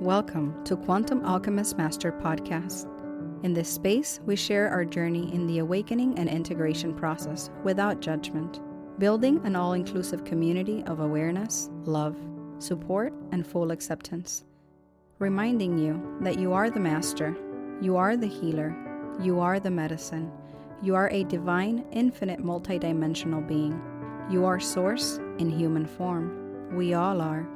Welcome to Quantum Alchemist Master Podcast. In this space, we share our journey in the awakening and integration process without judgment, building an all-inclusive community of awareness, love, support, and full acceptance. Reminding you that you are the master, you are the healer, you are the medicine, you are a divine, infinite, multidimensional being. You are source in human form. We all are.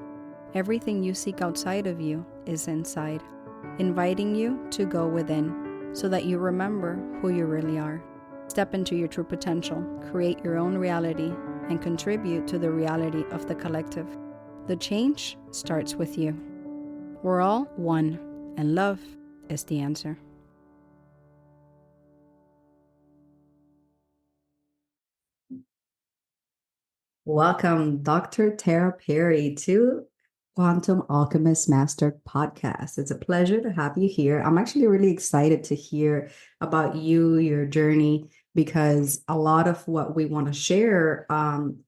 Everything you seek outside of you is inside, inviting you to go within so that you remember who you really are. Step into your true potential, create your own reality, and contribute to the reality of the collective. The change starts with you. We're all one, and love is the answer. Welcome, Dr. Tara Perry, to Quantum Alchemist Master Podcast. It's a pleasure to have you here. I'm actually really excited to hear about you, your journey, because a lot of what we want to share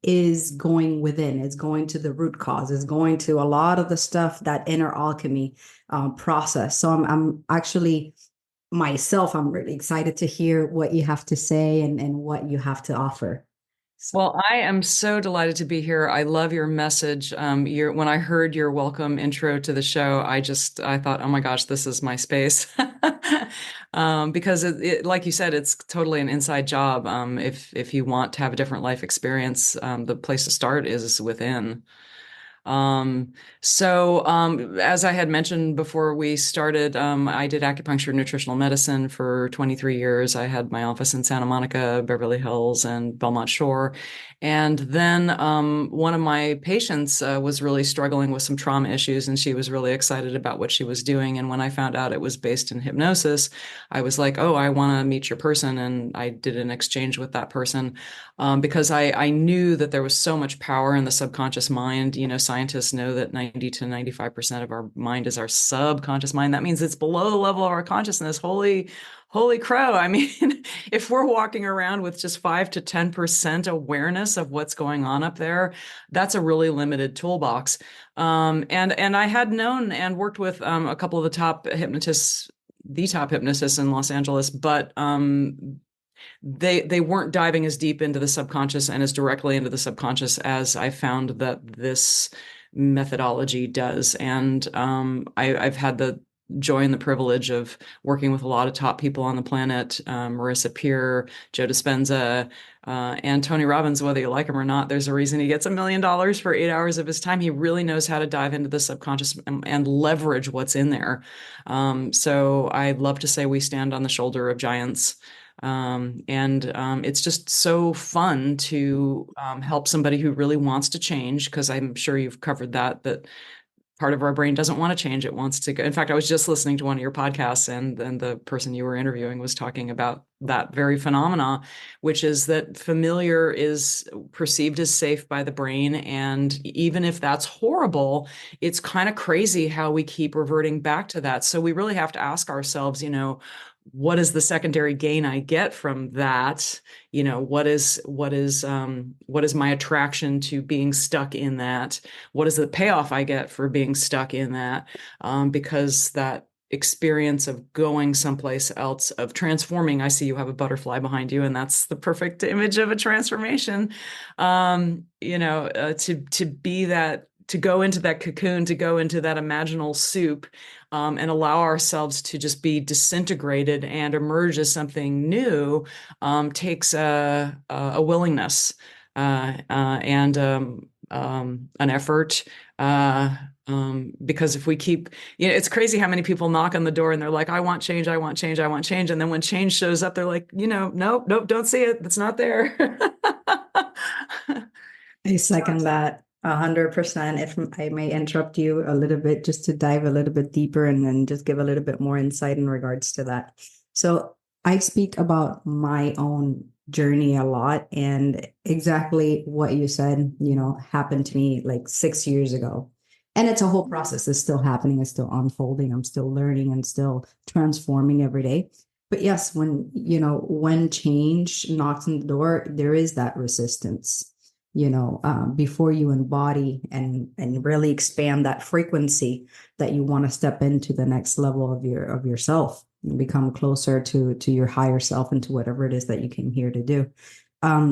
is going within. It's going to the root cause. It's going to a lot of the stuff, that inner alchemy process. So I'm actually myself, I'm really excited to hear what you have to say and what you have to offer. Well, I am so delighted to be here. I love your message. When I heard your welcome intro to the show, I thought, oh my gosh, this is my space. Because it, like you said, it's totally an inside job. If you want to have a different life experience, the place to start is within. As I had mentioned before we started, I did acupuncture and nutritional medicine for 23 years. I had my office in Santa Monica, Beverly Hills, and Belmont Shore. And then one of my patients was really struggling with some trauma issues, and she was really excited about what she was doing. And when I found out it was based in hypnosis, I was like, oh, I want to meet your person. And I did an exchange with that person because I knew that there was so much power in the subconscious mind. You know, scientists know that 90 to 95% of our mind is our subconscious mind. That means it's below the level of our consciousness. Holy crow. I mean, if we're walking around with just 5 to 10% awareness of what's going on up there, that's a really limited toolbox. And I had known and worked with a couple of the top hypnotists in Los Angeles, but they weren't diving as deep into the subconscious and as directly into the subconscious as I found that this methodology does. And I've had the joy and the privilege of working with a lot of top people on the planet, Marissa Peer, Joe Dispenza, and Tony Robbins. Whether you like him or not, there's a reason he gets $1 million for 8 hours of his time. He really knows how to dive into the subconscious and leverage what's in there. So I love to say we stand on the shoulder of giants. It's just so fun to help somebody who really wants to change, because I'm sure you've covered that part of our brain doesn't want to change. It wants to go. In fact, I was just listening to one of your podcasts, and the person you were interviewing was talking about that very phenomena, which is that familiar is perceived as safe by the brain. And even if that's horrible, it's kind of crazy how we keep reverting back to that. So we really have to ask ourselves, what is the secondary gain I get from that? What is my attraction to being stuck in that? What is the payoff I get for being stuck in that? Because that experience of going someplace else, of transforming. I see you have a butterfly behind you, and that's the perfect image of a transformation. To be that, to go into that cocoon, to go into that imaginal soup, and allow ourselves to just be disintegrated and emerge as something new, takes a willingness and an effort. Because if we keep, it's crazy how many people knock on the door and they're like, I want change, I want change, I want change. And then when change shows up, they're like, nope, don't see it. It's not there. I second that 100%. If I may interrupt you a little bit, just to dive a little bit deeper and then just give a little bit more insight in regards to that. So I speak about my own journey a lot, and exactly what you said, happened to me like 6 years ago. And it's a whole process. It's still happening. It's still unfolding. I'm still learning and still transforming every day. But yes, when change knocks on the door, there is that resistance. before you embody and really expand that frequency that you want to step into the next level of yourself and become closer to your higher self and to whatever it is that you came here to do.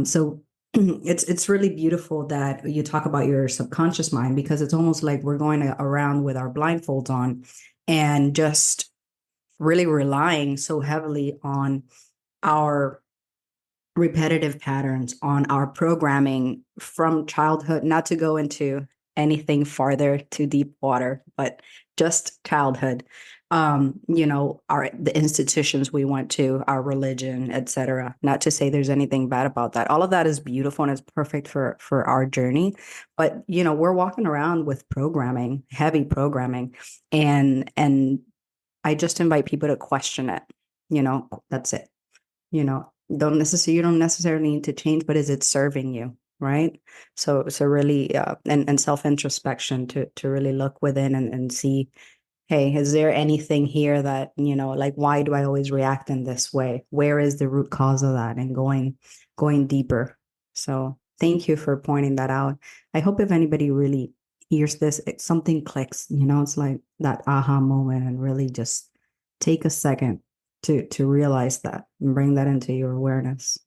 So it's really beautiful that you talk about your subconscious mind, because it's almost like we're going around with our blindfolds on and just really relying so heavily on our repetitive patterns, on our programming from childhood, not to go into anything farther to deep water, but just childhood. The institutions we went to, our religion, etc. Not to say there's anything bad about that. All of that is beautiful and it's perfect for our journey. But we're walking around with programming, heavy programming, and I just invite people to question it. That's it. You don't necessarily need to change, but is it serving you, right? So really, and self introspection to really look within and see, hey, is there anything here that, like, why do I always react in this way? Where is the root cause of that? And going deeper. So thank you for pointing that out. I hope if anybody really hears this, something clicks. It's like that aha moment, and really just take a second to realize that and bring that into your awareness.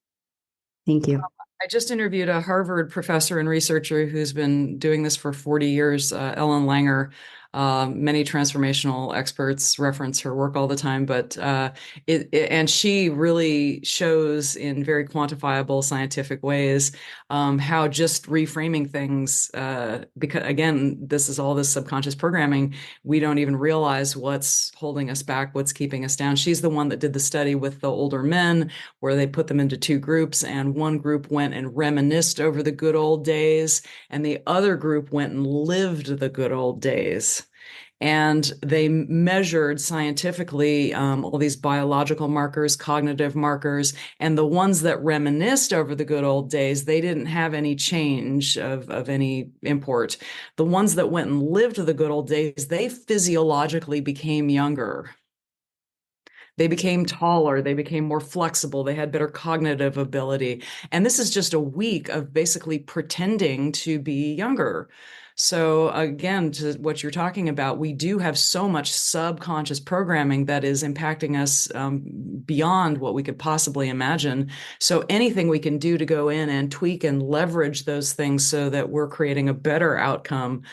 Thank you. I just interviewed a Harvard professor and researcher who's been doing this for 40 years, Ellen Langer. Many transformational experts reference her work all the time, but and she really shows in very quantifiable scientific ways how just reframing things, because again, this is all this subconscious programming. We don't even realize what's holding us back, what's keeping us down. She's the one that did the study with the older men, where they put them into two groups, and one group went and reminisced over the good old days, and the other group went and lived the good old days. And they measured scientifically all these biological markers, cognitive markers, and the ones that reminisced over the good old days, they didn't have any change of any import. The ones that went and lived the good old days, they physiologically became younger. They became taller, they became more flexible, they had better cognitive ability. And this is just a week of basically pretending to be younger. So again, to what you're talking about, we do have so much subconscious programming that is impacting us beyond what we could possibly imagine. So anything we can do to go in and tweak and leverage those things so that we're creating a better outcome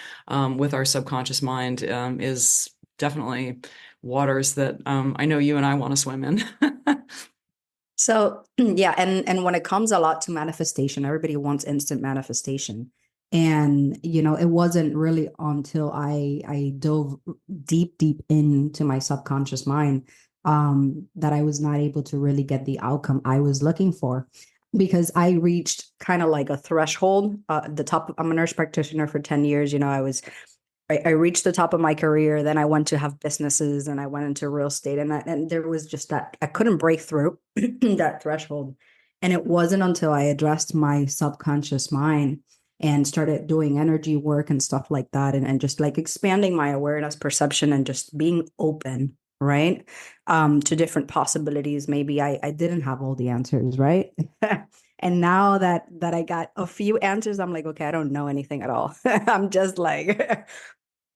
with our subconscious mind is definitely waters that I know you and I want to swim in. So yeah, and when it comes a lot to manifestation, everybody wants instant manifestation. And it wasn't really until I dove deep into my subconscious mind that I was not able to really get the outcome I was looking for, because I reached kind of like a threshold. The top. I'm a nurse practitioner for 10 years. I reached the top of my career. Then I went to have businesses, and I went into real estate, and there was just that I couldn't break through that threshold. And it wasn't until I addressed my subconscious mind and started doing energy work and stuff like that, and just like expanding my awareness, perception, and just being open, right, to different possibilities. Maybe I didn't have all the answers, right? And now that I got a few answers, I'm like, okay, I don't know anything at all. I'm just like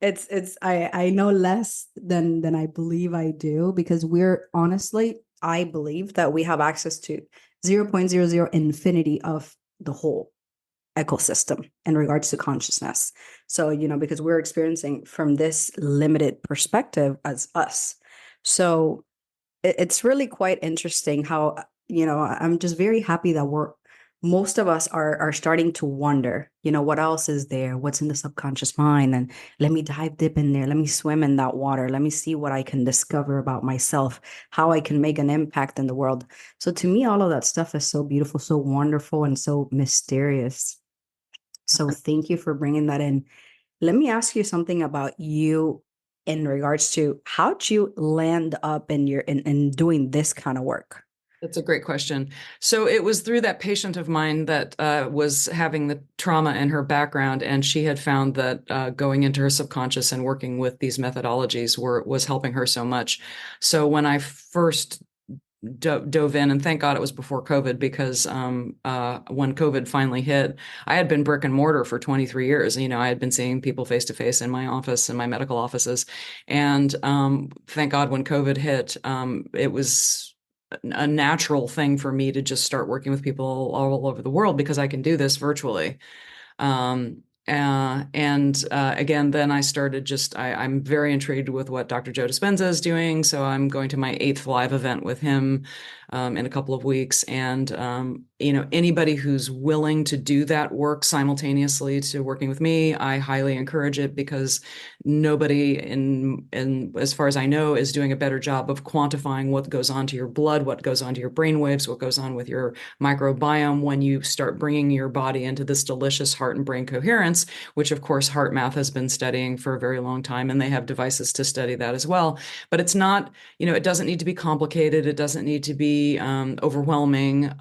I know less than I believe I do, because I believe that we have access to 0.00 infinity of the whole ecosystem in regards to consciousness. So, because we're experiencing from this limited perspective as us. So it's really quite interesting how, I'm just very happy that most of us are starting to wonder, what else is there? What's in the subconscious mind? And let me dive deep in there. Let me swim in that water. Let me see what I can discover about myself, how I can make an impact in the world. So to me, all of that stuff is so beautiful, so wonderful, and so mysterious. So thank you for bringing that in. Let me ask you something about you in regards to how'd you land up in doing this kind of work? That's a great question. So it was through that patient of mine that was having the trauma in her background, and she had found that going into her subconscious and working with these methodologies was helping her so much. So when I first dove in, and thank God it was before COVID, because when COVID finally hit, I had been brick and mortar for 23 years. I had been seeing people face to face in my office, in my medical offices, and thank God when COVID hit, it was a natural thing for me to just start working with people all over the world, because I can do this virtually. Again, then I started I'm very intrigued with what Dr. Joe Dispenza is doing. So I'm going to my 8th live event with him in a couple of weeks. And, anybody who's willing to do that work simultaneously to working with me, I highly encourage it, because nobody as far as I know, is doing a better job of quantifying what goes on to your blood, what goes on to your brain waves, what goes on with your microbiome when you start bringing your body into this delicious heart and brain coherence, which of course HeartMath has been studying for a very long time, and they have devices to study that as well. But it's not, it doesn't need to be complicated. It doesn't need to be overwhelming.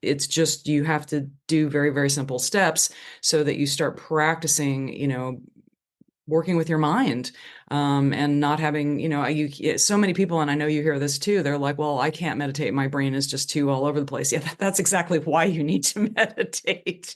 It's just, you have to do very, very simple steps so that you start practicing, working with your mind, and not having, so many people, and I know you hear this too, they're like, well, I can't meditate. My brain is just too all over the place. Yeah, that's exactly why you need to meditate.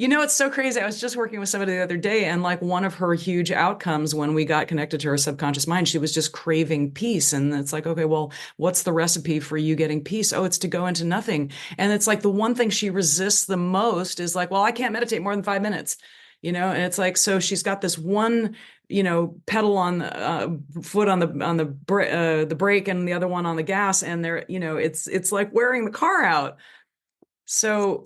It's so crazy. I was just working with somebody the other day, and like, one of her huge outcomes when we got connected to her subconscious mind, she was just craving peace. And it's like, okay, well, what's the recipe for you getting peace? Oh, it's to go into nothing. And it's like, the one thing she resists the most is like, well, I can't meditate more than 5 minutes. And it's like, so she's got this one, pedal on the foot on the brake, and the other one on the gas, and they're, it's like wearing the car out. So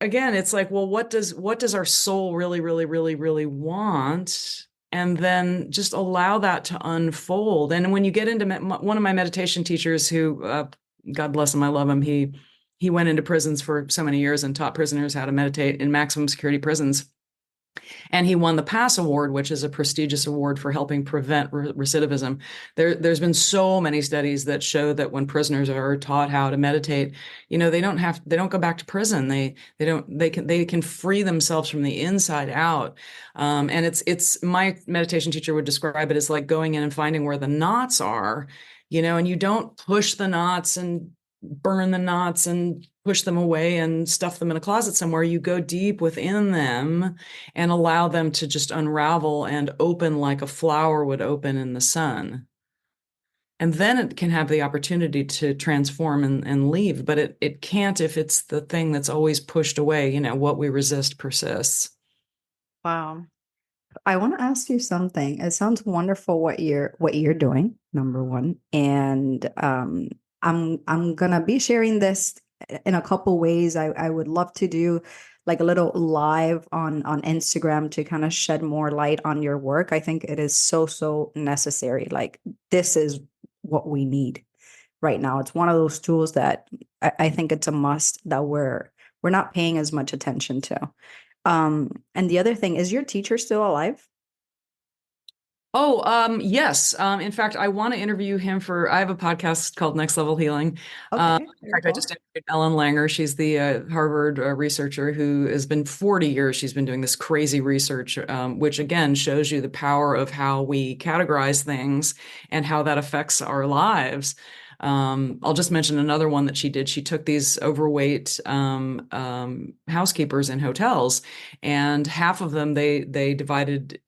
again, it's like, well, what does our soul really, really, really, really want? And then just allow that to unfold. And when you get into one of my meditation teachers, who, God bless him, I love him. He went into prisons for so many years and taught prisoners how to meditate in maximum security prisons. And he won the PASS Award, which is a prestigious award for helping prevent recidivism. There's been so many studies that show that when prisoners are taught how to meditate, they don't go back to prison. They can free themselves from the inside out. And it's my meditation teacher would describe it as like going in and finding where the knots are, and you don't push the knots and burn the knots and push them away and stuff them in a closet somewhere. You go deep within them and allow them to just unravel and open like a flower would open in the sun. And then it can have the opportunity to transform and leave, but it can't if it's the thing that's always pushed away. What we resist persists. Wow. I want to ask you something. It sounds wonderful what you're doing, number one. And I'm gonna be sharing this in a couple ways. I would love to do like a little live on Instagram to kind of shed more light on your work. I think it is so necessary. Like, this is what we need right now. It's one of those tools that I think it's a must that we're not paying as much attention to. And the other thing is, your teacher still alive? Oh, yes. In fact, I want to interview him I have a podcast called Next Level Healing. Okay. In fact, I just interviewed Ellen Langer. She's the Harvard researcher who has been 40 years. She's been doing this crazy research, which again shows you the power of how we categorize things and how that affects our lives. I'll just mention another one that she did. She took these overweight housekeepers in hotels, and half of them they divided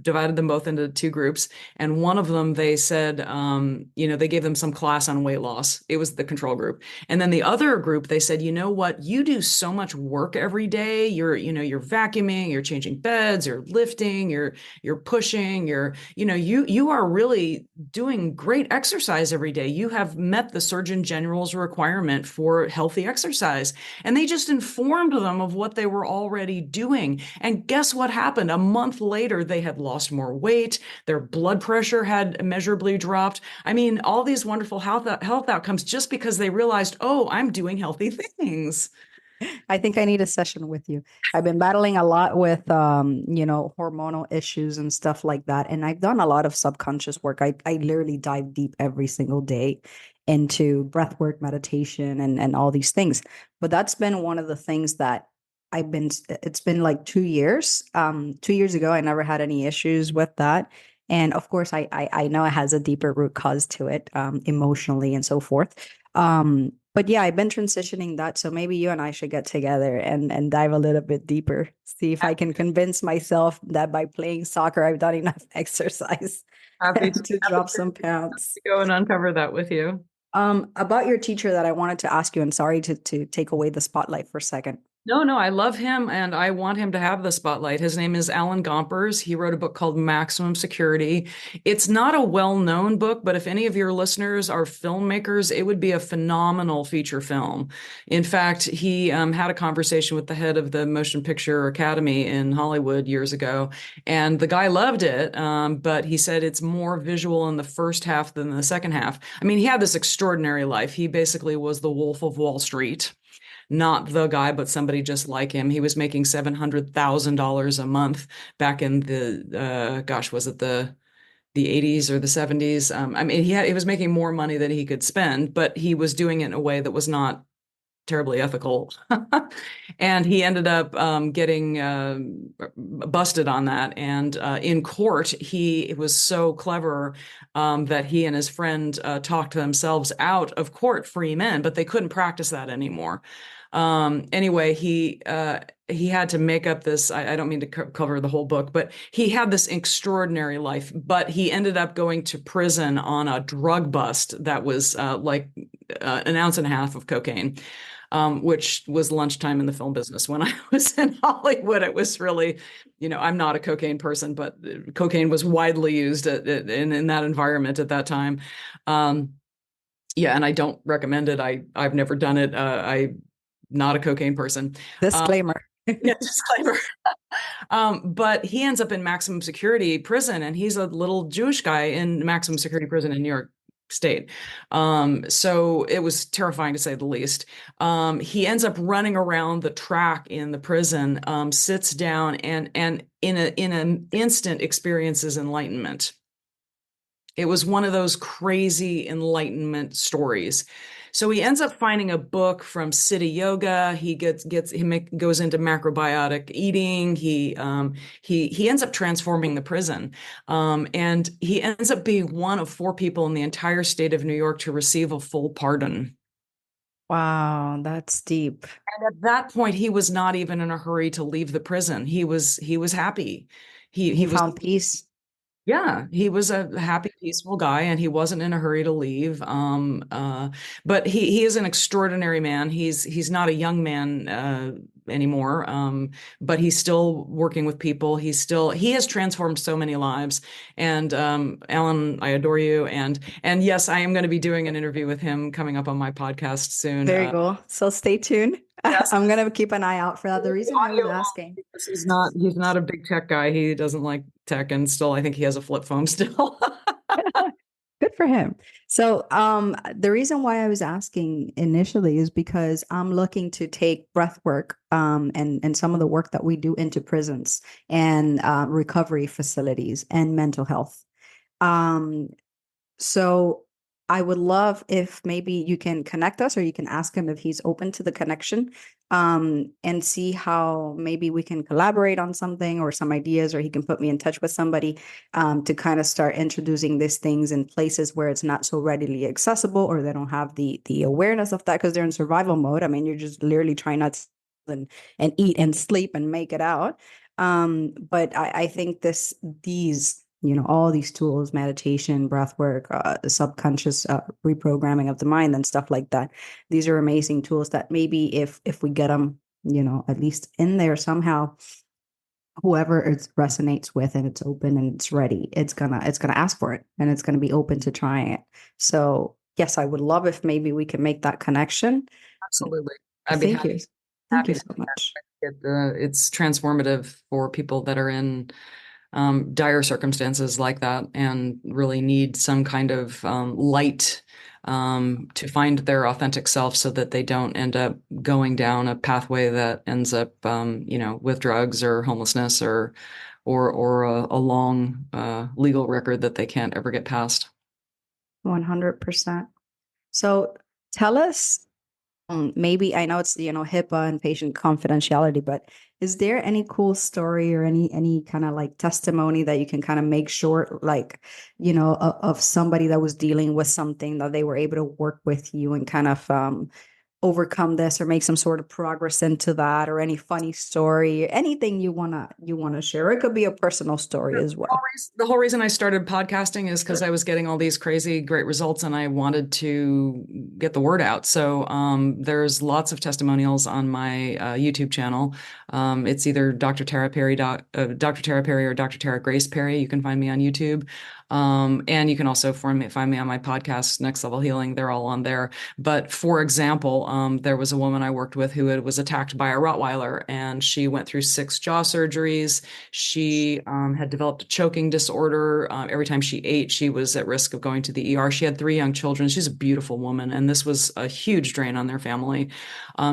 them both into 2 groups, and one of them they said, they gave them some class on weight loss. It was the control group, and then the other group they said, you know what, you do so much work every day. You're vacuuming, you're changing beds, you're lifting, you're pushing, you are really doing great exercise every day. You have met the Surgeon General's requirement for healthy exercise. And they just informed them of what they were already doing. And guess what happened? A month later, they had lost more weight. Their blood pressure had immeasurably dropped. I mean, all these wonderful health outcomes just because they realized, oh, I'm doing healthy things. I think I need a session with you. I've been battling a lot with, hormonal issues and stuff like that. And I've done a lot of subconscious work. I literally dive deep every single day into breath work, meditation, and all these things. But that's been one of the things that it's been like 2 years. 2 years ago, I never had any issues with that. And of course, I know it has a deeper root cause to it, emotionally and so forth. But yeah, I've been transitioning that. So maybe you and I should get together and dive a little bit deeper. See if I can convince myself that by playing soccer, I've done enough exercise Happy to, to drop some pounds. go and uncover that with you. About your teacher that I wanted to ask you, and sorry to take away the spotlight for a second. No, I love him and I want him to have the spotlight. His name is Alan Gompers. He wrote a book called Maximum Security. It's not a well-known book, but if any of your listeners are filmmakers, it would be a phenomenal feature film. In fact, he had a conversation with the head of the Motion Picture Academy in Hollywood years ago, and the guy loved it, but he said it's more visual in the first half than the second half. I mean, he had this extraordinary life. He basically was the Wolf of Wall Street. Not the guy, but somebody just like him. He was making $700,000 a month back in the was it the 80s or the 70s? I mean, he was making more money than he could spend, but he was doing it in a way that was not terribly ethical. And he ended up getting busted on that. And in court, he was so clever that he and his friend talked themselves out of court, free men, but they couldn't practice that anymore. Anyway, he had to make up this. I don't mean to cover the whole book, but he had this extraordinary life. But he ended up going to prison on a drug bust that was like an ounce and a half of cocaine, which was lunchtime in the film business. When I was in Hollywood, it was really, I'm not a cocaine person, but cocaine was widely used in that environment at that time. Yeah, and I don't recommend it. I've never done it. I'm not a cocaine person. Disclaimer. Yeah, disclaimer. But he ends up in maximum security prison, and he's a little Jewish guy in maximum security prison in New York State. So it was terrifying to say the least. He ends up running around the track in the prison, sits down, and in an instant experiences enlightenment. It was one of those crazy enlightenment stories. So he ends up finding a book from City Yoga. He goes into macrobiotic eating. He ends up transforming the prison, and he ends up being one of 4 people in the entire state of New York to receive a full pardon. Wow, that's deep. And at that point, he was not even in a hurry to leave the prison. He was happy. He Was. found peace. Yeah, he was a happy, peaceful guy, and he wasn't in a hurry to leave. But he is an extraordinary man. He's not a young man anymore, but he's still working with people. He has transformed so many lives. And Alan, I adore you. And yes, I am going to be doing an interview with him coming up on my podcast soon. There you go. So stay tuned. Yes. I'm going to keep an eye out for that. The reason I was asking. He's not a big tech guy. He doesn't like tech, and still, I think he has a flip phone still. Good for him. So the reason why I was asking initially is because I'm looking to take breath work and some of the work that we do into prisons and recovery facilities and mental health. So I would love if maybe you can connect us, or you can ask him if he's open to the connection, and see how maybe we can collaborate on something or some ideas, or he can put me in touch with somebody to kind of start introducing these things in places where it's not so readily accessible, or they don't have the awareness of that because they're in survival mode. I mean, you're just literally trying not to and eat and sleep and make it out. But I think these all these tools, meditation, breath work, the subconscious reprogramming of the mind and stuff like that. These are amazing tools that maybe if we get them, at least in there somehow, whoever it resonates with and it's open and it's ready, it's gonna ask for it, and it's gonna be open to trying it. So yes, I would love if maybe we can make that connection. Absolutely. Thank you. Thank you so much. It's transformative for people that are in dire circumstances like that and really need some kind of light to find their authentic self, so that they don't end up going down a pathway that ends up, with drugs or homelessness or a long legal record that they can't ever get past. 100%. So tell us Maybe I know it's, HIPAA and patient confidentiality, but is there any cool story or any kind of like testimony that you can kind of make short, like, of somebody that was dealing with something that they were able to work with you and kind of overcome this or make some sort of progress into that, or any funny story, anything you wanna share? It could be a personal story as well. The whole reason I started podcasting is because I was getting all these crazy great results and I wanted to get the word out. So there's lots of testimonials on my YouTube channel. It's either Dr. Tara Perry, Dr. Tara Perry or Dr. Tara Grace Perry. You can find me on YouTube. And you can also find me on my podcast, Next Level Healing. They're all on there. But for example, there was a woman I worked with who was attacked by a Rottweiler, and she went through 6 jaw surgeries. She had developed a choking disorder. Every time she ate, she was at risk of going to the ER. She had 3 young children. She's a beautiful woman, and this was a huge drain on their family.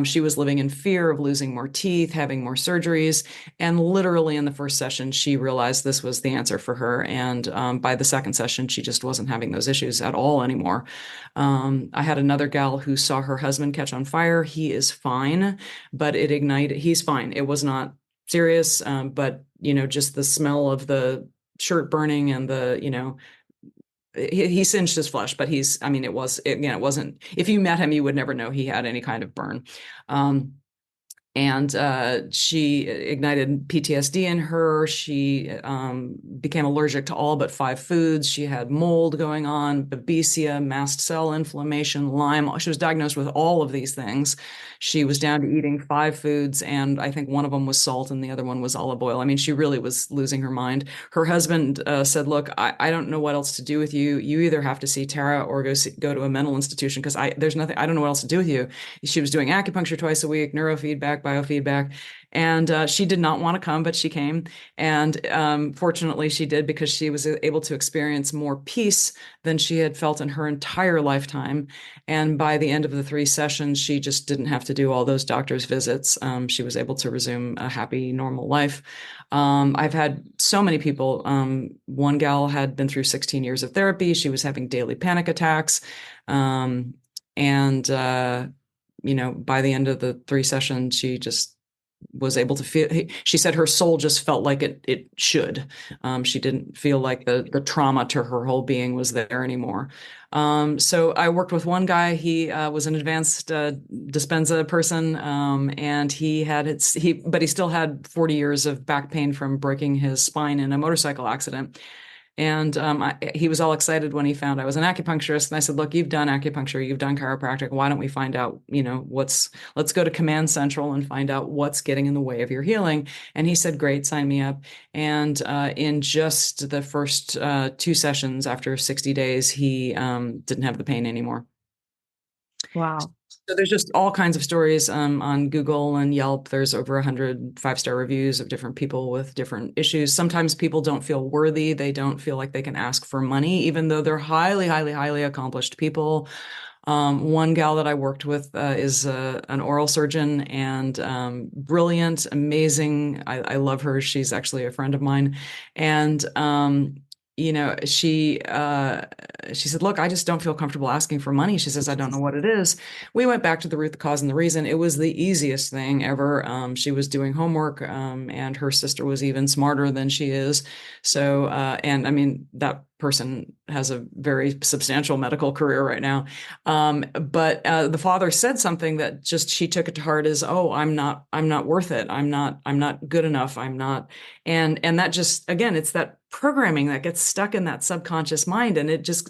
She was living in fear of losing more teeth, having more surgeries, and literally in the first session, she realized this was the answer for her. And by the second session, she just wasn't having those issues at all anymore. I had another gal who saw her husband catch on fire. He is fine, but it ignited. He's fine. It was not serious, but just the smell of the shirt burning and he singed his flesh, but it wasn't, if you met him, you would never know he had any kind of burn. And she ignited PTSD in her. She became allergic to all but 5 foods. She had mold going on, babesia, mast cell inflammation, Lyme. She was diagnosed with all of these things. She was down to eating 5 foods, and I think one of them was salt and the other one was olive oil. I mean, she really was losing her mind. Her husband said, look, I don't know what else to do with you. You either have to see Tara or go to a mental institution, because there's nothing, I don't know what else to do with you. She was doing acupuncture twice a week, neurofeedback, biofeedback. And she did not want to come, but she came. And fortunately, she did, because she was able to experience more peace than she had felt in her entire lifetime. And by the end of the 3 sessions, she just didn't have to do all those doctor's visits. She was able to resume a happy, normal life. I've had so many people. One gal had been through 16 years of therapy. She was having daily panic attacks. By the end of the 3 sessions, she just was able to feel, she said her soul just felt like it should. She didn't feel like the trauma to her whole being was there anymore. So I worked with one guy. He was an advanced Dispenza person, and but he still had 40 years of back pain from breaking his spine in a motorcycle accident. And he was all excited when he found I was an acupuncturist. And I said, look, you've done acupuncture, you've done chiropractic. Why don't we find out, let's go to Command Central and find out what's getting in the way of your healing. And he said, great, sign me up. And in just the first 2 sessions, after 60 days, he didn't have the pain anymore. Wow. So there's just all kinds of stories on Google and Yelp. There's over 100 5-star reviews of different people with different issues. Sometimes people don't feel worthy. They don't feel like they can ask for money, even though they're highly, highly, highly accomplished people. One gal that I worked with is an oral surgeon, and brilliant, amazing. I love her. She's actually a friend of mine. And she said, look, I just don't feel comfortable asking for money. She says, I don't know what it is. We went back to the root, the cause, and the reason. It was the easiest thing ever. She was doing homework, and her sister was even smarter than she is. So, and I mean, that person has a very substantial medical career right now. But the father said something that just, she took it to heart as, oh, I'm not worth it. I'm not good enough. I'm not. And that just, again, it's that programming that gets stuck in that subconscious mind. And it's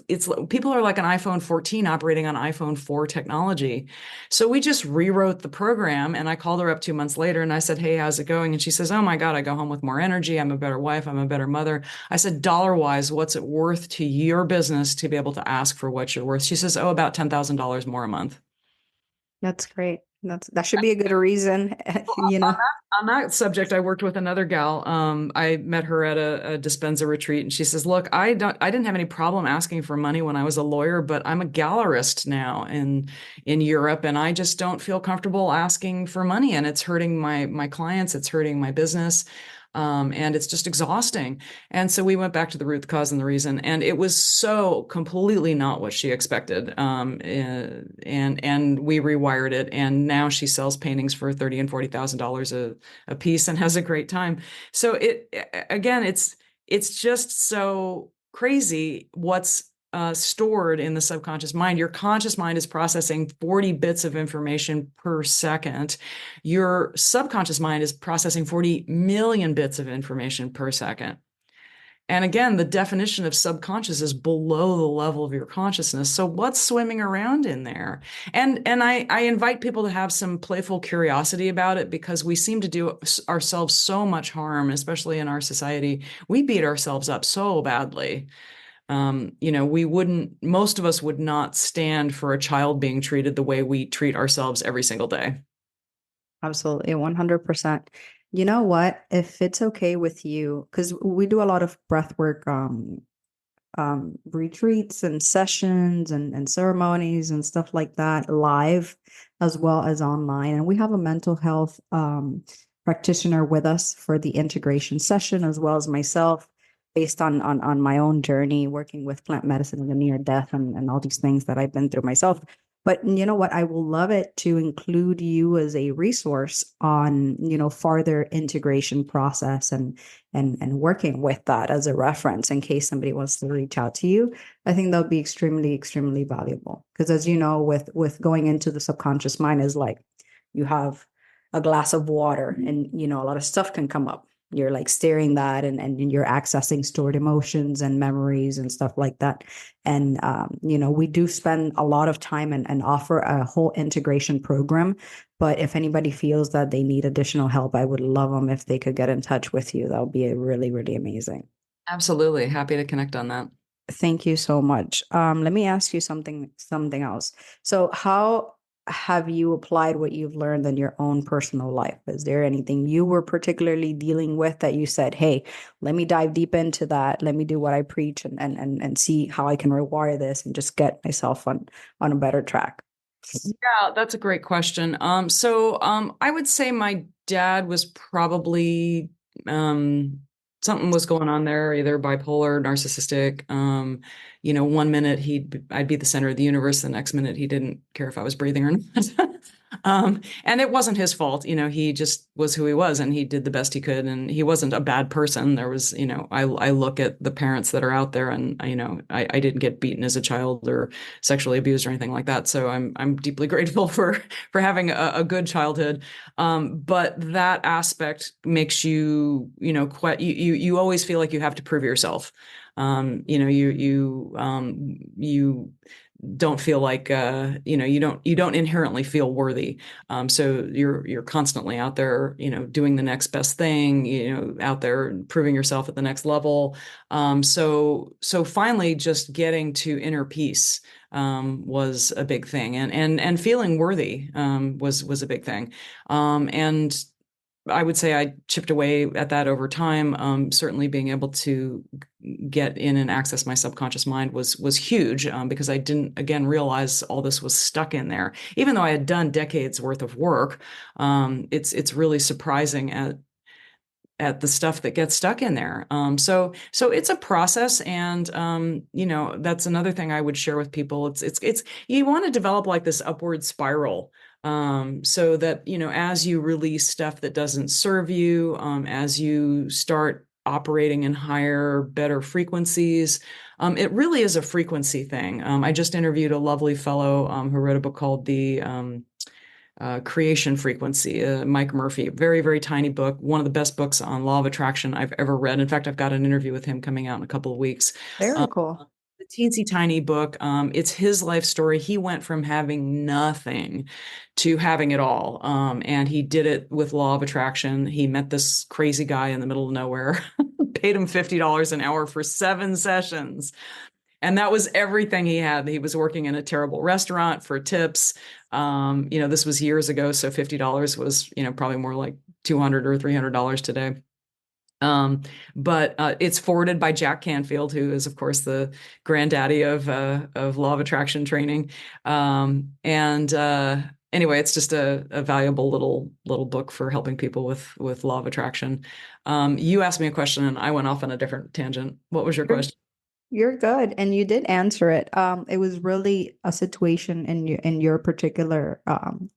people are like an iPhone 14 operating on iPhone 4 technology. So we just rewrote the program. And I called her up 2 months later and I said, hey, how's it going? And she says, oh my God, I go home with more energy. I'm a better wife. I'm a better mother. I said, dollar wise, what's it worth to your business to be able to ask for what you're worth? She says, oh, about $10,000 more a month. That's great. That should be a good reason, On that subject, I worked with another gal. I met her at a Dispenza retreat, and she says, look, I didn't have any problem asking for money when I was a lawyer, but I'm a gallerist now in Europe, and I just don't feel comfortable asking for money, and it's hurting my clients, it's hurting my business. And it's just exhausting. And so we went back to the root cause and the reason, and it was so completely not what she expected. And we rewired it, and now she sells paintings for $30,000 and $40,000 a piece and has a great time. So it's just so crazy what's stored in the subconscious mind. Your conscious mind is processing 40 bits of information per second. Your subconscious mind is processing 40 million bits of information per second. And again, the definition of subconscious is below the level of your consciousness. So what's swimming around in there? And I invite people to have some playful curiosity about it, because we seem to do ourselves so much harm, especially in our society. We beat ourselves up so badly. Most of us would not stand for a child being treated the way we treat ourselves every single day. Absolutely, 100%. You know what? If it's okay with you, because we do a lot of breathwork retreats and sessions and ceremonies and stuff like that, live as well as online. And we have a mental health practitioner with us for the integration session, as well as myself, based on my own journey working with plant medicine and the near death and all these things that I've been through myself. But you know what? I will love it to include you as a resource on, further integration process and working with that as a reference in case somebody wants to reach out to you. I think that would be extremely, extremely valuable. Because as you know, with going into the subconscious mind is like you have a glass of water and, a lot of stuff can come up. You're like staring that and you're accessing stored emotions and memories and stuff like that. And, we do spend a lot of time and offer a whole integration program. But if anybody feels that they need additional help, I would love them if they could get in touch with you. That would be really, really amazing. Absolutely. Happy to connect on that. Thank you so much. Let me ask you something else. So how have you applied what you've learned in your own personal life? Is there anything you were particularly dealing with that you said, hey, let me dive deep into that. Let me do what I preach and see how I can rewire this and just get myself on a better track? Yeah, that's a great question. I would say my dad was probably something was going on there, either bipolar, narcissistic. 1 minute I'd be the center of the universe, the next minute he didn't care if I was breathing or not. And it wasn't his fault. He just was who he was, and he did the best he could, and he wasn't a bad person. There was, I look at the parents that are out there, and I didn't get beaten as a child or sexually abused or anything like that. So I'm deeply grateful for having a good childhood. But that aspect makes you, you always feel like you have to prove yourself. You don't feel like you don't inherently feel worthy, so you're constantly out there doing the next best thing, out there proving yourself at the next level. So finally just getting to inner peace was a big thing, and feeling worthy was a big thing. And I would say I chipped away at that over time. Certainly being able to get in and access my subconscious mind was huge, because I didn't, again, realize all this was stuck in there. Even though I had done decades worth of work, it's really surprising at the stuff that gets stuck in there. So it's a process. And, that's another thing I would share with people. It's you want to develop like this upward spiral, so that, as you release stuff that doesn't serve you, as you start operating in higher, better frequencies, it really is a frequency thing. I just interviewed a lovely fellow who wrote a book called The Creation Frequency, Mike Murphy. Very, very tiny book. One of the best books on law of attraction I've ever read. In fact, I've got an interview with him coming out in a couple of weeks. Very cool. The teensy tiny book. It's his life story. He went from having nothing to having it all. And he did it with law of attraction. He met this crazy guy in the middle of nowhere, paid him $50 an hour for 7 sessions. And that was everything he had. He was working in a terrible restaurant for tips. This was years ago. So $50 was, probably more like $200 or $300 today. But it's forwarded by Jack Canfield, who is, of course, the granddaddy of law of attraction training. anyway, it's just a valuable little book for helping people with law of attraction. You asked me a question and I went off on a different tangent. What was your question? You're good, and you did answer it. It was really a situation in your particular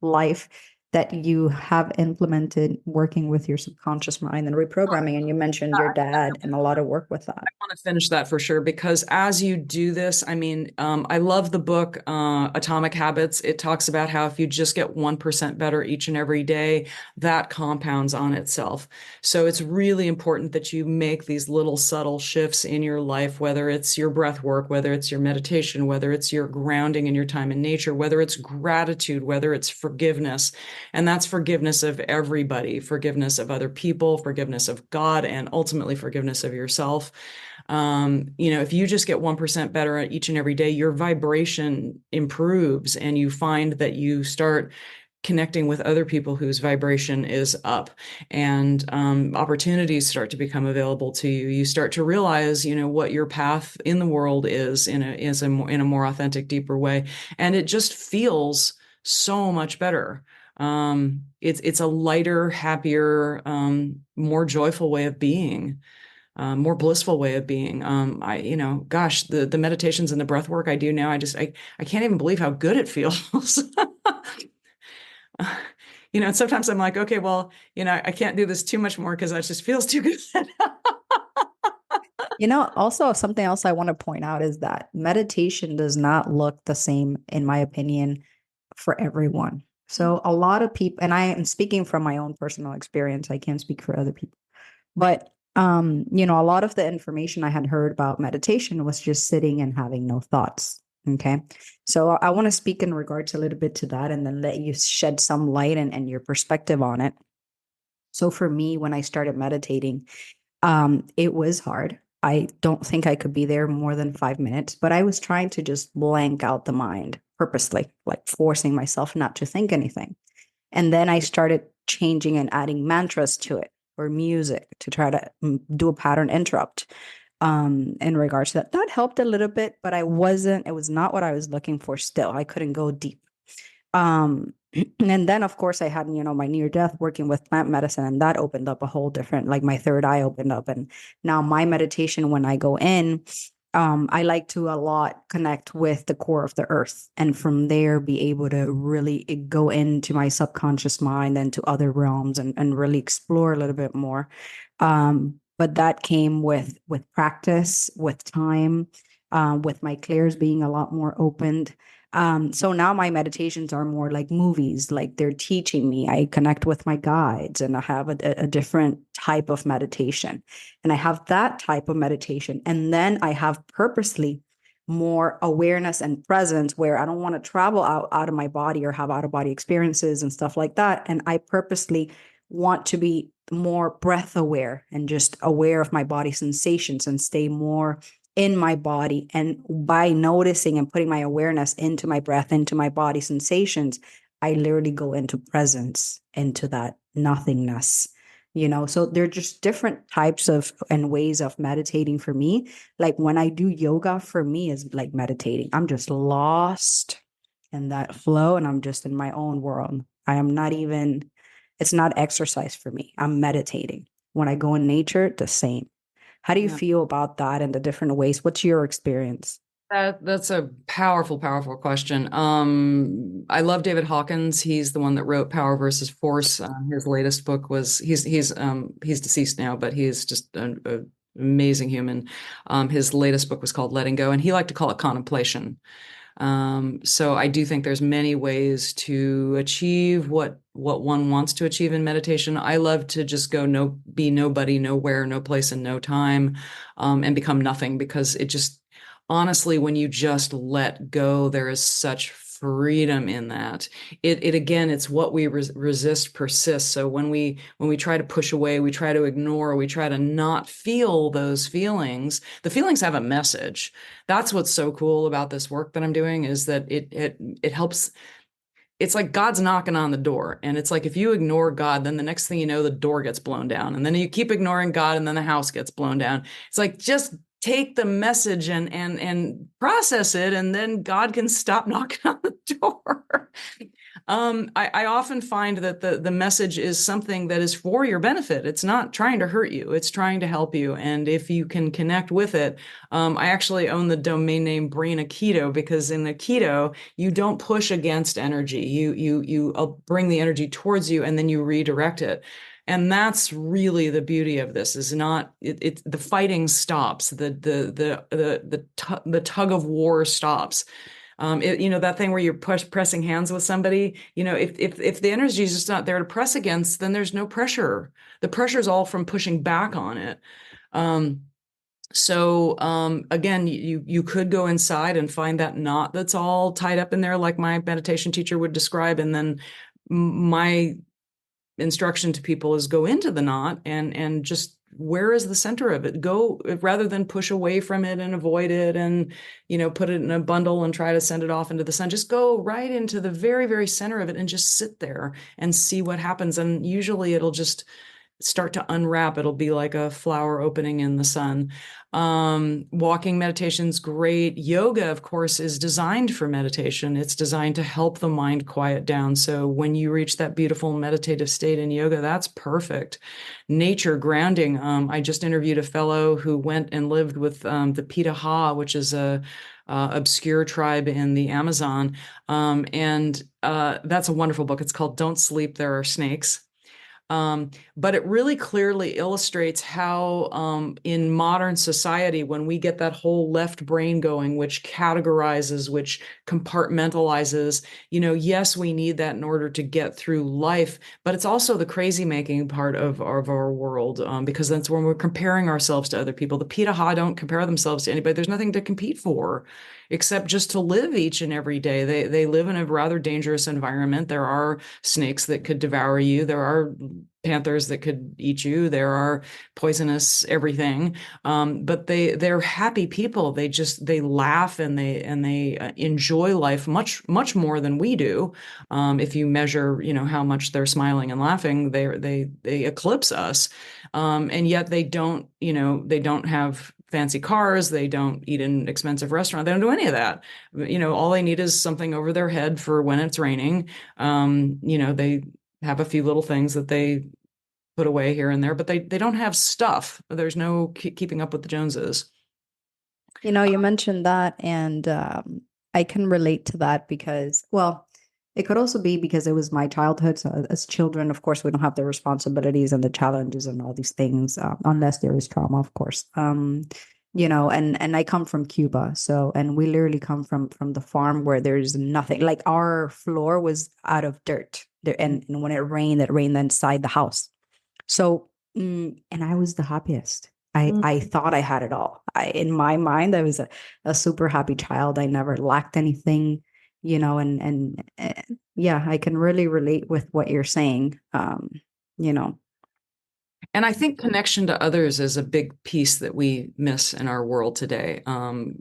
life that you have implemented working with your subconscious mind and reprogramming, and you mentioned your dad and a lot of work with that. Want to finish that for sure, because as you do this, I mean, I love the book Atomic Habits. It talks about how if you just get 1% better each and every day, that compounds on itself. So it's really important that you make these little subtle shifts in your life, whether it's your breath work, whether it's your meditation, whether it's your grounding in your time in nature, whether it's gratitude, whether it's forgiveness. And that's forgiveness of everybody, forgiveness of other people, forgiveness of God, and ultimately forgiveness of yourself. If you just get 1% better each and every day, your vibration improves and you find that you start connecting with other people whose vibration is up, and opportunities start to become available to you. You start to realize, what your path in the world is in a more authentic, deeper way. And it just feels so much better. It's a lighter, happier, more joyful way of being. More blissful way of being. Gosh, the meditations and the breath work I do now, I can't even believe how good it feels. And sometimes I'm like, okay, well, I can't do this too much more because it just feels too good. Also something else I want to point out is that meditation does not look the same, in my opinion, for everyone. So a lot of people, and I am speaking from my own personal experience, I can't speak for other people, but a lot of the information I had heard about meditation was just sitting and having no thoughts. Okay. So I want to speak in regards a little bit to that and then let you shed some light and your perspective on it. So for me, when I started meditating, it was hard. I don't think I could be there more than 5 minutes, but I was trying to just blank out the mind purposely, like forcing myself not to think anything. And then I started changing and adding mantras to it or music to try to do a pattern interrupt in regards to that. That helped a little bit, but it was not what I was looking for still. I couldn't go deep. And then of course I had, my near death working with plant medicine, and that opened up a whole different, like my third eye opened up. And now my meditation, when I go in, I like to a lot connect with the core of the earth, and from there be able to really go into my subconscious mind and to other realms and really explore a little bit more. But that came with practice, with time, with my clairs being a lot more opened. So now my meditations are more like movies, like they're teaching me. I connect with my guides and I have a different type of meditation. And I have that type of meditation. And then I have purposely more awareness and presence where I don't want to travel out of my body or have out of body experiences and stuff like that. And I purposely want to be more breath aware and just aware of my body sensations and stay more in my body. And by noticing and putting my awareness into my breath, into my body sensations, I literally go into presence, into that nothingness, so they're just different types of and ways of meditating for me. Like when I do yoga, for me is like meditating. I'm just lost in that flow and I'm just in my own world. It's not exercise for me. I'm meditating. When I go in nature, the same. How do you feel about that and the different ways? What's your experience? That's a powerful, powerful question. I love David Hawkins. He's the one that wrote Power versus Force. His latest book was he's deceased now, but he's just an amazing human. His latest book was called Letting Go, and he liked to call it contemplation. So I do think there's many ways to achieve what one wants to achieve in meditation. I love to just be nobody, nowhere, no place, and no time, and become nothing, because it just, honestly, when you just let go, there is such freedom in that. It again, it's what we resist persists. So when we try to push away, we try to ignore, we try to not feel those feelings, the feelings have a message. That's what's so cool about this work that I'm doing, is that it helps. It's like God's knocking on the door, and it's like if you ignore God, then the next thing you know, the door gets blown down, and then you keep ignoring God, and then the house gets blown down. It's like, just take the message and process it, and then God can stop knocking on the door. I often find that the message is something that is for your benefit. It's not trying to hurt you. It's trying to help you. And if you can connect with it, I actually own the domain name Brain Aikido, because in Aikido, you don't push against energy. You bring the energy towards you, and then you redirect it. And that's really the beauty of this, is not the fighting stops, the tug of war stops. That thing where you're pressing hands with somebody, if the energy is just not there to press against, then there's no pressure. The pressure is all from pushing back on it. Again, you could go inside and find that knot that's all tied up in there, like my meditation teacher would describe. And then my instruction to people is go into the knot and just, where is the center of it? Go, rather than push away from it and avoid it and, put it in a bundle and try to send it off into the sun. Just go right into the very, very center of it and just sit there and see what happens. And usually it'll just start to unwrap. It'll be like a flower opening in the sun. Walking meditation's great. Yoga, of course, is designed for meditation. It's designed to help the mind quiet down. So when you reach that beautiful meditative state in yoga, that's perfect. Nature grounding. I just interviewed a fellow who went and lived with the Pitaha, which is a obscure tribe in the Amazon. That's a wonderful book. It's called Don't Sleep, There Are Snakes. But it really clearly illustrates how in modern society, when we get that whole left brain going, which categorizes, which compartmentalizes, yes, we need that in order to get through life, but it's also the crazy making part of our world, because that's when we're comparing ourselves to other people. The Pitaha don't compare themselves to anybody. There's nothing to compete for except just to live each and every day. They live in a rather dangerous environment. There are snakes that could devour you. There are panthers that could eat you. There are poisonous everything. But they're happy people. They laugh and they enjoy life much, much more than we do. If you measure, how much they're smiling and laughing, they eclipse us. And yet they don't have fancy cars. They don't eat in expensive restaurants. They don't do any of that. All they need is something over their head for when it's raining. They have a few little things that they put away here and there, but they don't have stuff. There's no keeping up with the Joneses. You mentioned that, and I can relate to that because, well, it could also be because it was my childhood. So as children, of course, we don't have the responsibilities and the challenges and all these things, unless there is trauma, of course. And I come from Cuba. So, and we literally come from the farm where there's nothing. Like our floor was out of dirt there, and when it rained inside the house. So, and I was the happiest. I thought I had it all. In my mind, I was a super happy child. I never lacked anything, and yeah, I can really relate with what you're saying. And I think connection to others is a big piece that we miss in our world today. Gabor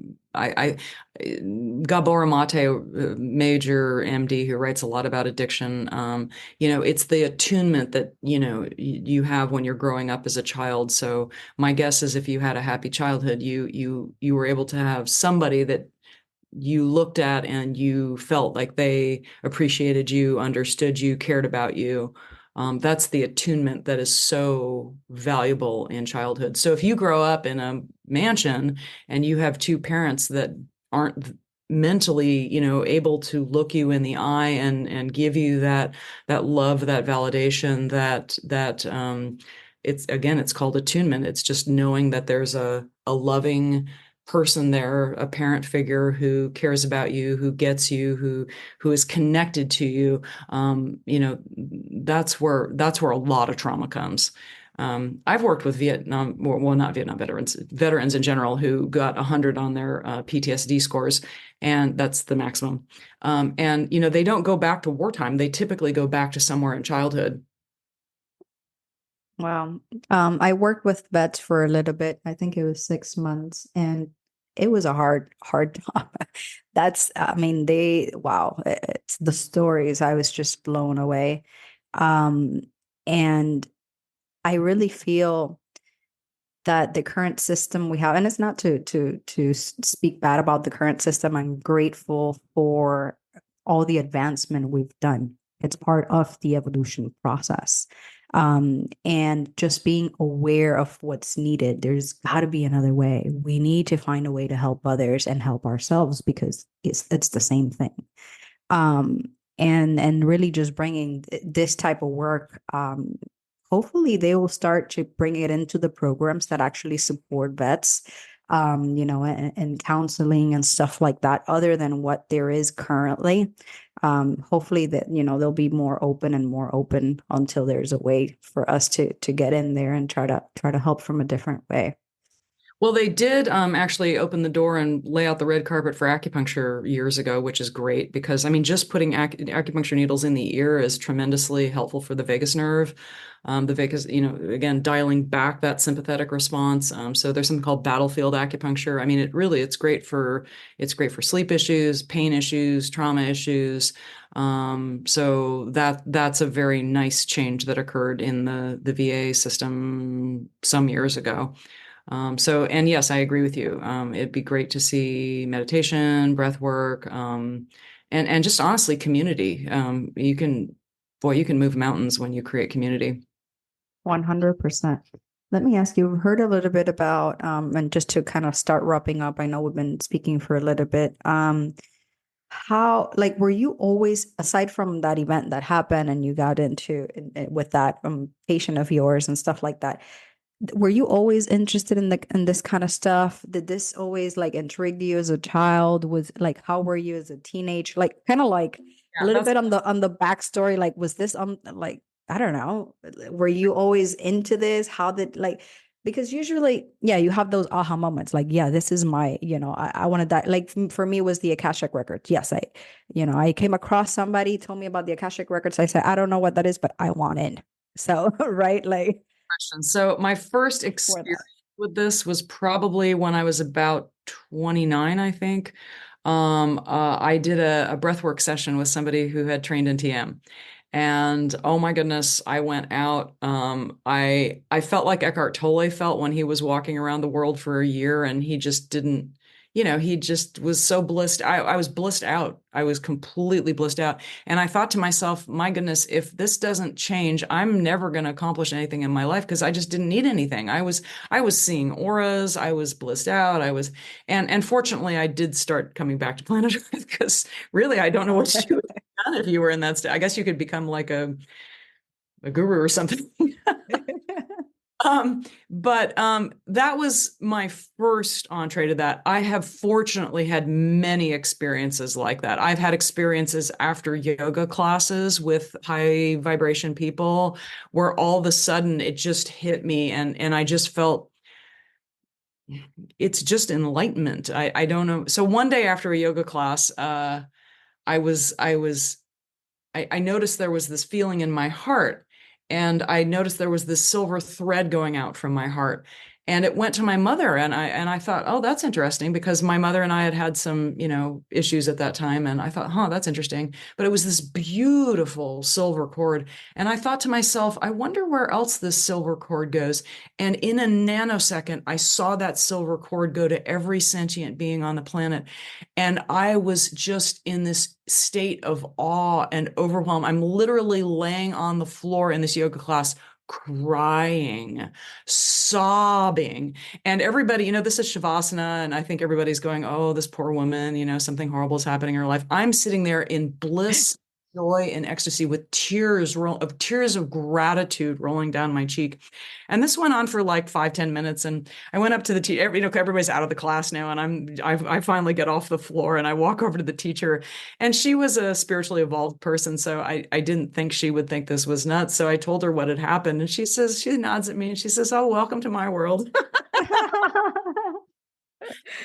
Mate, a major MD who writes a lot about addiction, it's the attunement that, you have when you're growing up as a child. So my guess is if you had a happy childhood, you were able to have somebody that you looked at and you felt like they appreciated you, understood you, cared about you. That's the attunement that is so valuable in childhood. So if you grow up in a mansion and you have two parents that aren't mentally, able to look you in the eye and give you that love, that validation, it's called attunement. It's just knowing that there's a loving person there, a parent figure who cares about you, who gets you, who is connected to you. That's where a lot of trauma comes. I've worked with not Vietnam veterans in general who got 100 on their PTSD scores, and that's the maximum. They don't go back to wartime. They typically go back to somewhere in childhood. Wow. I worked with vets for a little bit. I think it was 6 months, and it was a hard job. It's the stories. I was just blown away. And I really feel that the current system we have, and it's not to speak bad about the current system. I'm grateful for all the advancement we've done. It's part of the evolution process. And just being aware of what's needed. There's got to be another way. We need to find a way to help others and help ourselves, because it's the same thing. um and really just bringing this type of work, hopefully they will start to bring it into the programs that actually support vets, and counseling and stuff like that, other than what there is currently. Hopefully that, they'll be more open and more open until there's a way for us to get in there and try to help from a different way. Well, they did actually open the door and lay out the red carpet for acupuncture years ago, which is great because, I mean, just putting acupuncture needles in the ear is tremendously helpful for the vagus nerve. The vagus, again, dialing back that sympathetic response. So there's something called battlefield acupuncture. I mean, it's great for sleep issues, pain issues, trauma issues. So that's a very nice change that occurred in the VA system some years ago. And yes, I agree with you. It'd be great to see meditation, breath work, and just honestly community. You can move mountains when you create community. 100%. Let me ask you, we've heard a little bit about, and just to kind of start wrapping up, I know we've been speaking for a little bit. How, like, were you always, aside from that event that happened and you got into with that patient of yours and stuff like that, were you always interested in this kind of stuff? Did this always like intrigue you as a child? Was like, how were you as a teenage? Like, kind of like a Yeah, little that's bit on the backstory. Like, was this like, I don't know, were you always into this? How did, like, because usually, yeah, you have those aha moments. Like, yeah, this is my, I want to die. Like, for me, it was the Akashic records. Yes, I came across somebody told me about the Akashic records. I said, I don't know what that is, but I want in. So, right, like. question. So my first For experience that. with this was probably when I was about 29, I think. I did a breathwork session with somebody who had trained in TM. And oh my goodness, I went out. I felt like Eckhart Tolle felt when he was walking around the world for a year and he just didn't, he just was so blissed. I was blissed out. I was completely blissed out. And I thought to myself, my goodness, if this doesn't change, I'm never going to accomplish anything in my life because I just didn't need anything. I was seeing auras. I was blissed out. And fortunately, I did start coming back to planet Earth because really, I don't know what you would have done if you were in that state. I guess you could become like a guru or something. But that was my first entree to that. I have fortunately had many experiences like that. I've had experiences after yoga classes with high vibration people where all of a sudden it just hit me and I just felt it's just enlightenment. I don't know. So one day after a yoga class, I noticed there was this feeling in my heart, and I noticed there was this silver thread going out from my heart. And it went to my mother, and I thought, oh, that's interesting, because my mother and I had some, issues at that time, and I thought, that's interesting. But it was this beautiful silver cord, and I thought to myself, I wonder where else this silver cord goes. And in a nanosecond, I saw that silver cord go to every sentient being on the planet. And I was just in this state of awe and overwhelm. I'm literally laying on the floor in this yoga class, crying, sobbing. And everybody, this is Shavasana. And I think everybody's going, oh, this poor woman, something horrible is happening in her life. I'm sitting there in bliss, joy, and ecstasy with tears of gratitude rolling down my cheek. And this went on for like 5-10 minutes. And I went up to the teacher, everybody's out of the class now. And I finally get off the floor and I walk over to the teacher, and she was a spiritually evolved person. So I didn't think she would think this was nuts. So I told her what had happened. And she nods at me and she says, oh, welcome to my world.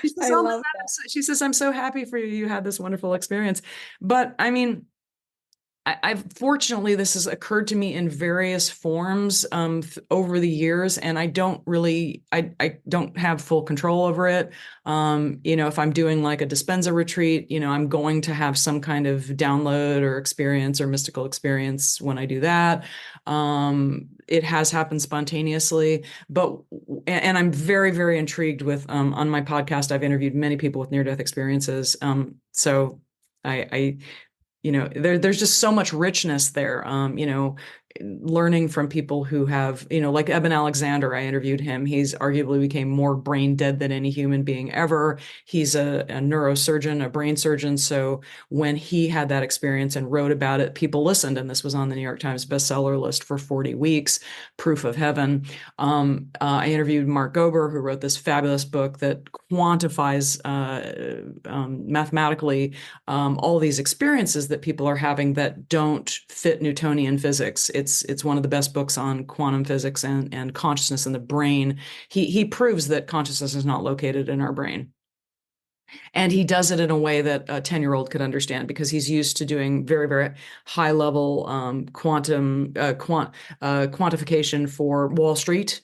She says, I oh my love God, that. she says, I'm so happy for you. You had this wonderful experience. But I mean, I've fortunately, this has occurred to me in various forms over the years, and I don't really, I don't have full control over it. If I'm doing like a Dispenza retreat, I'm going to have some kind of download or experience or mystical experience when I do that. It has happened spontaneously, and I'm very, very intrigued with, on my podcast, I've interviewed many people with near-death experiences. So I there's just so much richness there. Learning from people who have, like Eben Alexander, I interviewed him. He's arguably became more brain dead than any human being ever. He's a neurosurgeon, a brain surgeon. So when he had that experience and wrote about it, people listened, and this was on the New York Times bestseller list for 40 weeks, Proof of Heaven. I interviewed Mark Gober, who wrote this fabulous book that quantifies mathematically all these experiences that people are having that don't fit Newtonian physics. It's one of the best books on quantum physics and consciousness in the brain. He proves that consciousness is not located in our brain. And he does it in a way that a 10-year-old could understand, because he's used to doing very, very high level quantification for Wall Street.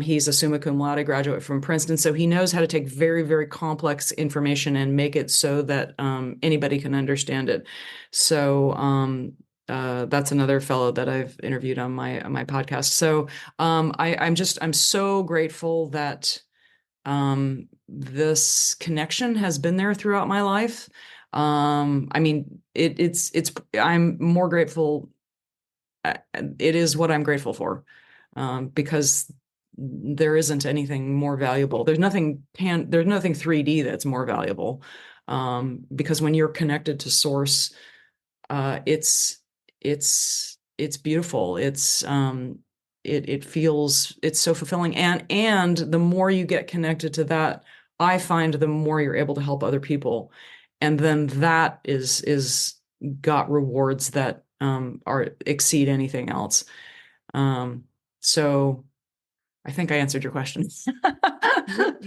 He's a summa cum laude graduate from Princeton. So he knows how to take very, very complex information and make it so that anybody can understand it. So that's another fellow that I've interviewed on my podcast. So I'm so grateful that this connection has been there throughout my life. I mean, I'm more grateful. It is what I'm grateful for, because there isn't anything more valuable. There's nothing 3D that's more valuable. Because when you're connected to source, it's beautiful. It feels, it's so fulfilling. And the more you get connected to that, I find the more you're able to help other people. And then that is got rewards that exceed anything else. So I think I answered your question.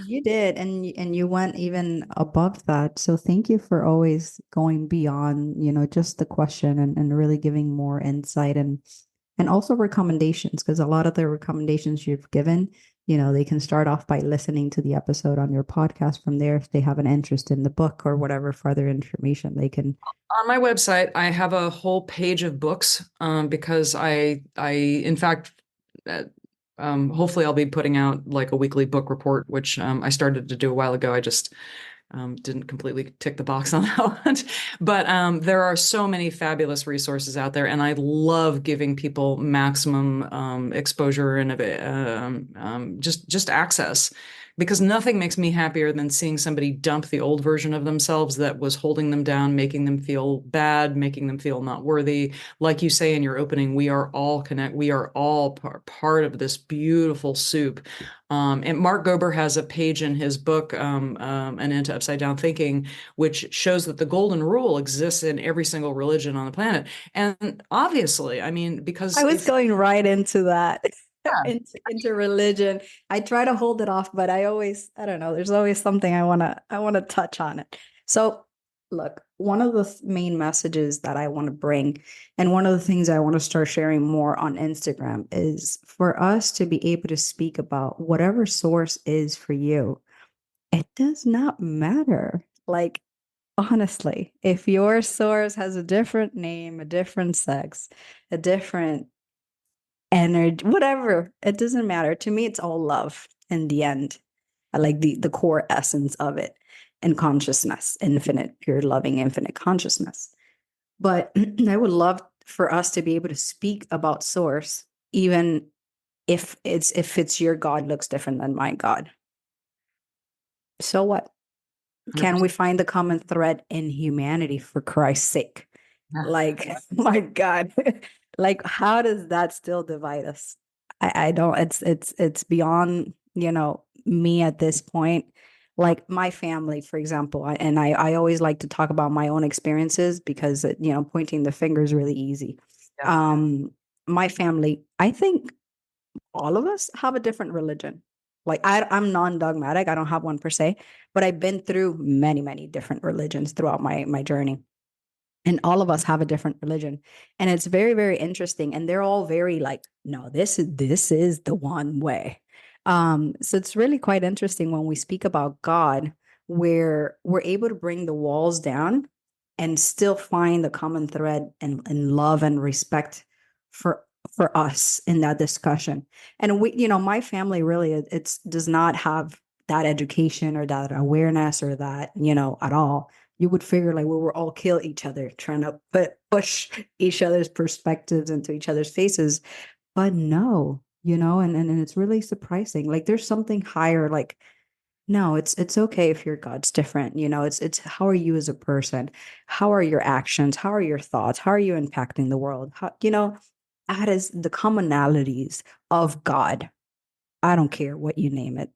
You did, and you went even above that. So thank you for always going beyond, just the question, and really giving more insight and also recommendations, because a lot of the recommendations you've given, they can start off by listening to the episode on your podcast. From there, if they have an interest in the book or whatever further information, they can. On my website, I have a whole page of books, because I in fact, hopefully I'll be putting out like a weekly book report, which I started to do a while ago. I just didn't completely tick the box on that one. But there are so many fabulous resources out there, and I love giving people maximum exposure and just access, because nothing makes me happier than seeing somebody dump the old version of themselves that was holding them down, making them feel bad, making them feel not worthy. Like you say in your opening, we are all we are all part of this beautiful soup. And Mark Gober has a page in his book, An End to Upside Down Thinking, which shows that the golden rule exists in every single religion on the planet. And obviously, I mean, because I was going right into that. Yeah. into religion. I try to hold it off, but I don't know, there's always something I want to touch on it. So look, one of the main messages that I want to bring, and one of the things I want to start sharing more on Instagram, is for us to be able to speak about whatever source is for you. It does not matter. Like, honestly, if your source has a different name, a different sex, a different energy, whatever, it doesn't matter. To me, it's all love in the end. I like the core essence of it, and consciousness, infinite, pure, loving, infinite consciousness. But I would love for us to be able to speak about source, even if it's your God looks different than my God. So what? Can we find the common thread in humanity, for Christ's sake? Yeah. Like, my God, like, how does that still divide us? I don't, it's beyond, me at this point. Like my family, for example, I always like to talk about my own experiences, because, pointing the finger is really easy. Yeah. My family, I think all of us have a different religion. Like I'm non-dogmatic. I don't have one per se, but I've been through many, many different religions throughout my journey. And all of us have a different religion. And it's very, very interesting. And they're all very like, no, this is the one way. So it's really quite interesting when we speak about God, where we're able to bring the walls down and still find the common thread and love and respect for us in that discussion. And we, my family really, it does not have that education or that awareness or that, you know, at all, you would figure like we were all kill each other, trying to push each other's perspectives into each other's faces. But no, you know, and it's really surprising. Like there's something higher, like, no, it's okay if your God's different. You know, it's how are you as a person? How are your actions? How are your thoughts? How are you impacting the world? How, you know, that is the commonalities of God. I don't care what you name it.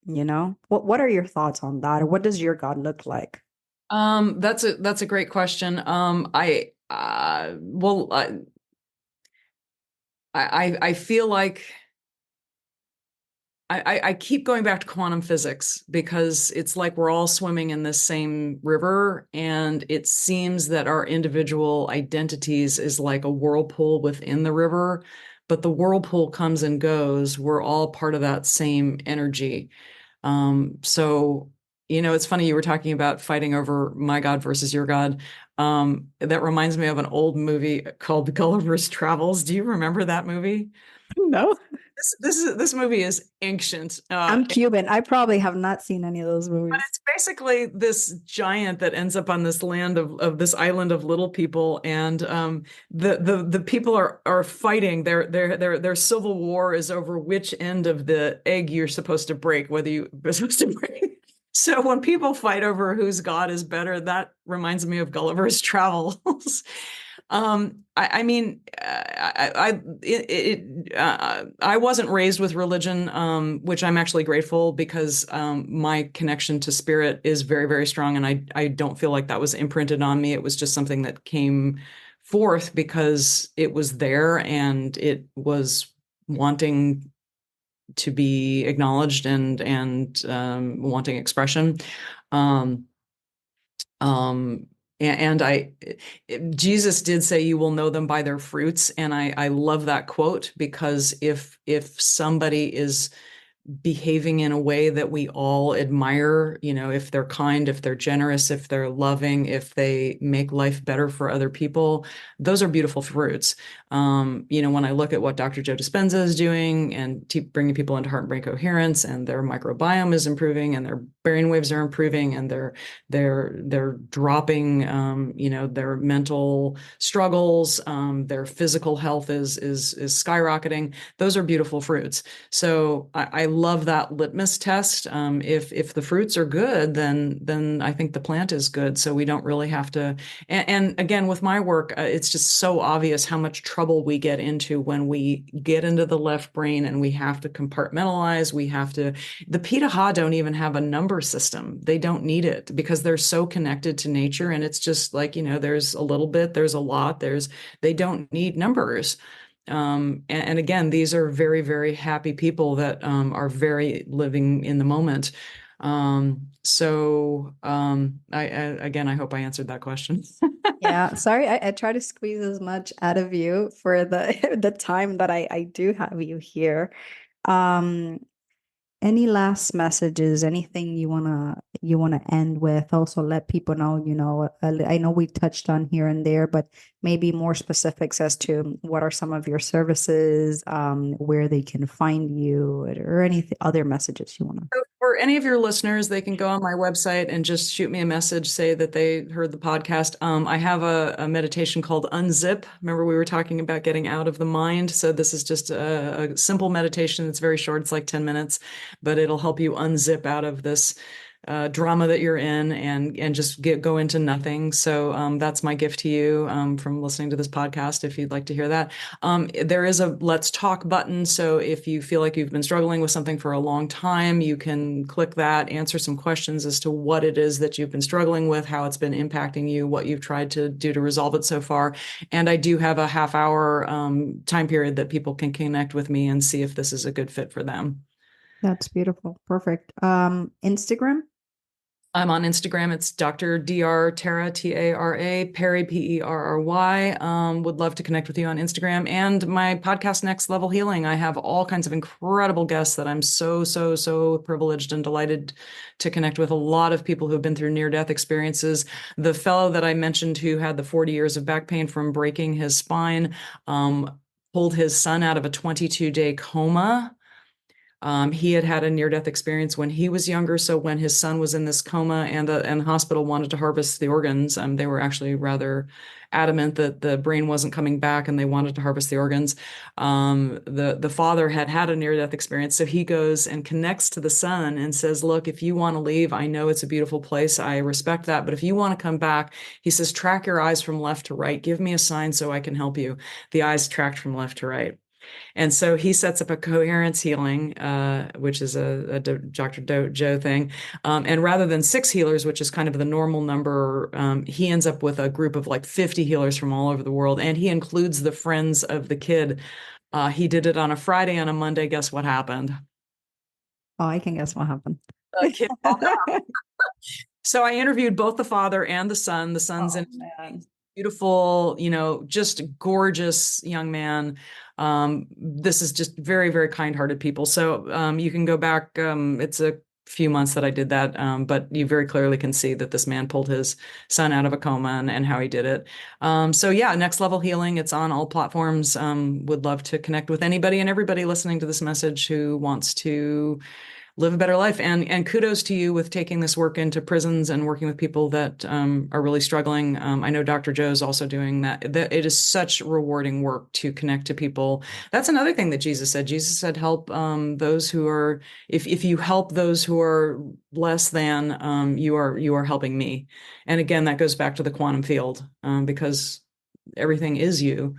You know, what are your thoughts on that? Or what does your God look like? That's a great question. I feel like I keep going back to quantum physics because it's like we're all swimming in this same river, and it seems that our individual identities is like a whirlpool within the river, but the whirlpool comes and goes. We're all part of that same energy. So, you know, it's funny you were talking about fighting over my God versus your God. That reminds me of an old movie called Gulliver's Travels. Do you remember that movie? No, This movie is ancient. I'm Cuban. I probably have not seen any of those movies. It's basically this giant that ends up on this land of this island of little people, and the people are fighting. Their civil war is over which end of the egg you're supposed to break, whether you're supposed to break. So when people fight over whose God is better, that reminds me of Gulliver's Travels. I mean, I wasn't raised with religion, which I'm actually grateful because my connection to spirit is very, very strong, and I don't feel like that was imprinted on me. It was just something that came forth because it was there and it was wanting to be acknowledged and wanting expression. Um, um, and Jesus did say, "You will know them by their fruits," and I love that quote because if somebody is behaving in a way that we all admire, you know, if they're kind, if they're generous, if they're loving, if they make life better for other people, those are beautiful fruits. You know, when I look at what Dr. Joe Dispenza is doing and bringing people into heart and brain coherence, and their microbiome is improving, and their brain waves are improving, and they're dropping, you know, their mental struggles, their physical health is skyrocketing. Those are beautiful fruits. So I love that litmus test. If the fruits are good, then I think the plant is good. So we don't really have to. And again, with my work, it's just so obvious how much trouble we get into when we get into the left brain and we have to compartmentalize. We have to. The Pitaha don't even have a number system. They don't need it because they're so connected to nature. And it's just like, you know, there's a little bit, there's a lot, they don't need numbers. And again, these are very, very happy people that are very living in the moment. Again, I hope I answered that question. Yeah, sorry, I try to squeeze as much out of you for the the time that I do have you here. Um, any last messages, anything you wanna end with? Also let people know, you know, I know we touched on here and there, but maybe more specifics as to what are some of your services, where they can find you, or any other messages you wanna. So for any of your listeners, they can go on my website and just shoot me a message, say that they heard the podcast. I have a meditation called Unzip. Remember, we were talking about getting out of the mind. So this is just a simple meditation. It's very short. It's like 10 minutes, but it'll help you unzip out of this drama that you're in and just go into nothing. So that's my gift to you from listening to this podcast, if you'd like to hear that. There is a Let's Talk button. So if you feel like you've been struggling with something for a long time, you can click that, answer some questions as to what it is that you've been struggling with, how it's been impacting you, what you've tried to do to resolve it so far. And I do have a half-hour time period that people can connect with me and see if this is a good fit for them. That's beautiful. Perfect. Instagram? I'm on Instagram. It's Dr. Dr. Tara, Tara, Perry, Perry. Would love to connect with you on Instagram. And my podcast, Next Level Healing. I have all kinds of incredible guests that I'm so privileged and delighted to connect with. A lot of people who've been through near-death experiences. The fellow that I mentioned who had the 40 years of back pain from breaking his spine, pulled his son out of a 22-day coma. He had had a near-death experience when he was younger. So when his son was in this coma and the hospital wanted to harvest the organs, they were actually rather adamant that the brain wasn't coming back and they wanted to harvest the organs. The father had a near-death experience. So he goes and connects to the son and says, look, if you want to leave, I know it's a beautiful place. I respect that. But if you want to come back, he says, track your eyes from left to right. Give me a sign so I can help you. The eyes tracked from left to right. And so he sets up a coherence healing, which is a Dr. Joe thing. And rather than 6 healers, which is kind of the normal number, he ends up with a group of like 50 healers from all over the world. And he includes the friends of the kid. He did it on a Friday. On a Monday, guess what happened? Oh, I can guess what happened. The kid. So I interviewed both the father and the son. The son's Oh, in man. beautiful, just gorgeous young man. This is just very, very kind-hearted people. So you can go back. It's a few months that I did that, but you very clearly can see that this man pulled his son out of a coma and how he did it. So yeah, Next Level Healing. It's on all platforms. Would love to connect with anybody and everybody listening to this message who wants to live a better life. And kudos to you with taking this work into prisons and working with people that are really struggling. I know Dr. Joe's also doing that. It is such rewarding work to connect to people. That's another thing that Jesus said. Jesus said, help those who are, if you help those who are less than, you are helping me. And again, that goes back to the quantum field, because everything is you.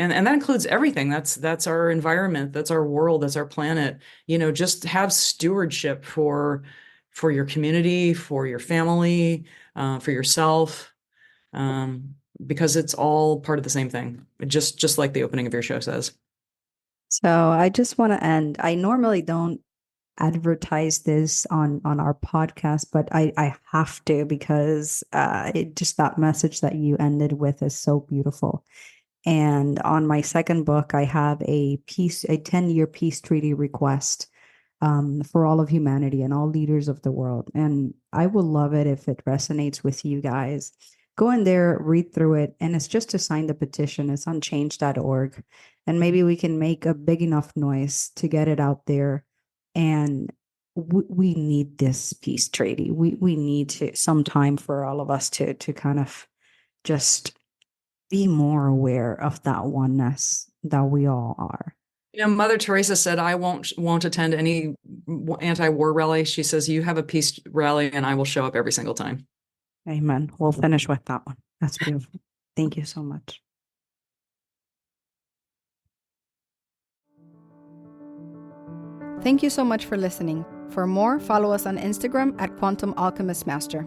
And that includes everything. That's our environment, that's our world, that's our planet. Just have stewardship for your community, for your family, for yourself, because it's all part of the same thing. Just like the opening of your show says. So I just want to end. I normally don't advertise this on our podcast, but I have to because it just that message that you ended with is so beautiful. And on my second book, I have a 10-year peace treaty request for all of humanity and all leaders of the world. And I would love it if it resonates with you guys. Go in there, read through it, and it's just to sign the petition. It's on change.org. And maybe we can make a big enough noise to get it out there. And we need this peace treaty. We need to some time for all of us to kind of just be more aware of that oneness that we all are. Mother Teresa said, I won't attend any anti-war rally. She says, you have a peace rally and I will show up every single time. Amen. We'll finish with that one. That's beautiful. Thank you so much. Thank you so much for listening. For more, follow us on Instagram at Quantum Alchemist Master.